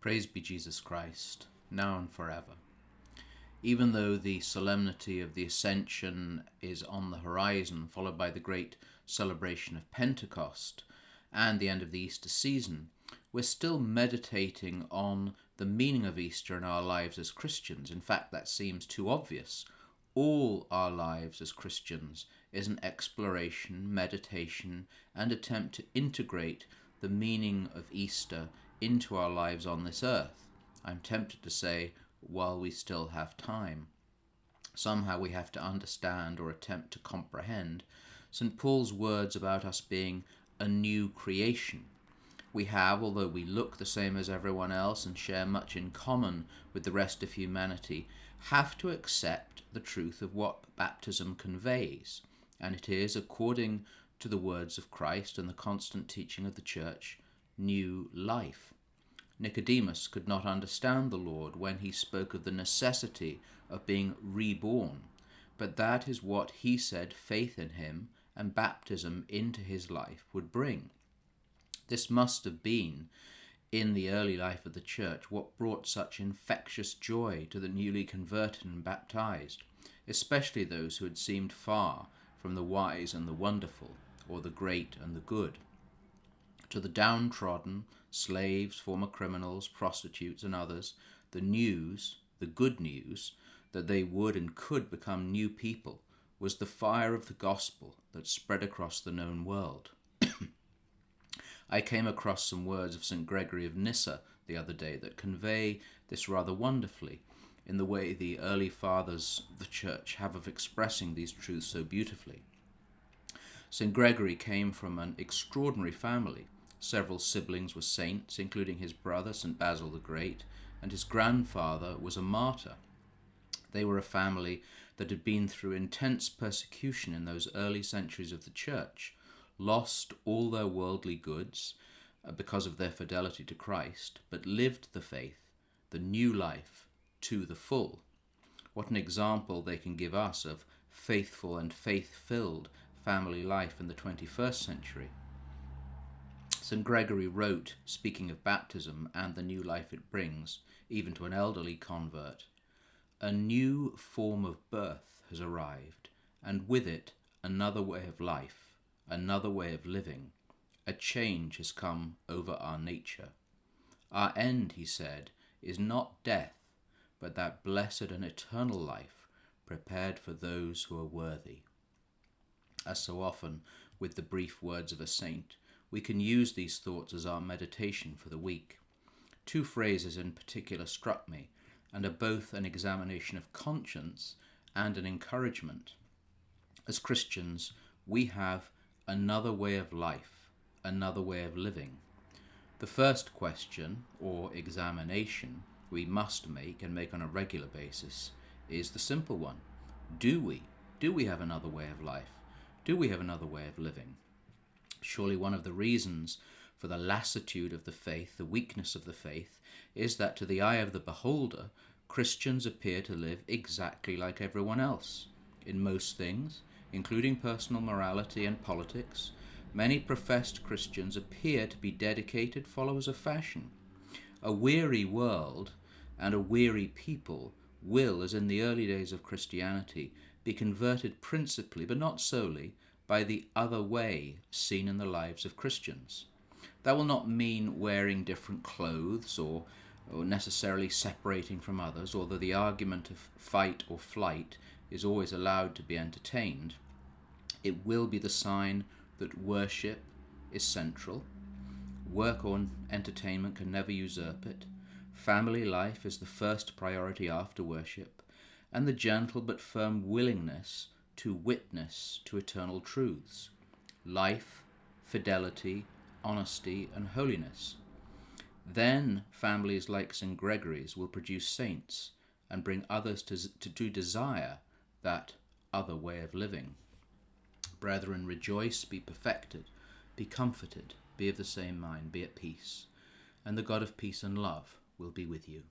Praise be Jesus Christ, now and forever. Even though the solemnity of the Ascension is on the horizon, followed by the great celebration of Pentecost and the end of the Easter season, we're still meditating on the meaning of Easter in our lives as Christians. In fact, that seems too obvious. All our lives as Christians is an exploration, meditation, and attempt to integrate the meaning of Easter into our lives on this earth. I'm tempted to say, while we still have time. Somehow we have to understand or attempt to comprehend St. Paul's words about us being a new creation. We have, although we look the same as everyone else and share much in common with the rest of humanity, have to accept the truth of what baptism conveys. And it is, according to the words of Christ and the constant teaching of the Church, new life. Nicodemus could not understand the Lord when he spoke of the necessity of being reborn, but that is what he said faith in him and baptism into his life would bring. This must have been, in the early life of the Church, what brought such infectious joy to the newly converted and baptized, especially those who had seemed far from the wise and the wonderful, or the great and the good. To the downtrodden, slaves, former criminals, prostitutes, and others, the news, the good news, that they would and could become new people was the fire of the gospel that spread across the known world. I came across some words of St. Gregory of Nyssa the other day that convey this rather wonderfully in the way the early fathers of the Church have of expressing these truths so beautifully. St. Gregory came from an extraordinary family. Several siblings were saints, including his brother, St. Basil the Great, and his grandfather was a martyr. They were a family that had been through intense persecution in those early centuries of the Church, lost all their worldly goods because of their fidelity to Christ, but lived the faith, the new life, to the full. What an example they can give us of faithful and faith-filled family life in the 21st century. St. Gregory wrote, speaking of baptism and the new life it brings, even to an elderly convert, "A new form of birth has arrived, and with it another way of life, another way of living. A change has come over our nature. Our end," he said, "is not death, but that blessed and eternal life prepared for those who are worthy." As so often with the brief words of a saint, we can use these thoughts as our meditation for the week. Two phrases in particular struck me, and are both an examination of conscience and an encouragement. As Christians, we have another way of life, another way of living. The first question, or examination, we must make, and make on a regular basis, is the simple one. Do we? Do we have another way of life? Do we have another way of living? Surely one of the reasons for the lassitude of the faith, the weakness of the faith, is that to the eye of the beholder, Christians appear to live exactly like everyone else. In most things, including personal morality and politics, many professed Christians appear to be dedicated followers of fashion. A weary world and a weary people will, as in the early days of Christianity, be converted principally, but not solely, by the other way seen in the lives of Christians. That will not mean wearing different clothes or necessarily separating from others, although the argument of fight or flight is always allowed to be entertained. It will be the sign that worship is central. Work or entertainment can never usurp it. Family life is the first priority after worship, and the gentle but firm willingness to witness to eternal truths, life, fidelity, honesty, and holiness. Then families like St. Gregory's will produce saints and bring others to desire that other way of living. Brethren, rejoice, be perfected, be comforted, be of the same mind, be at peace, and the God of peace and love will be with you.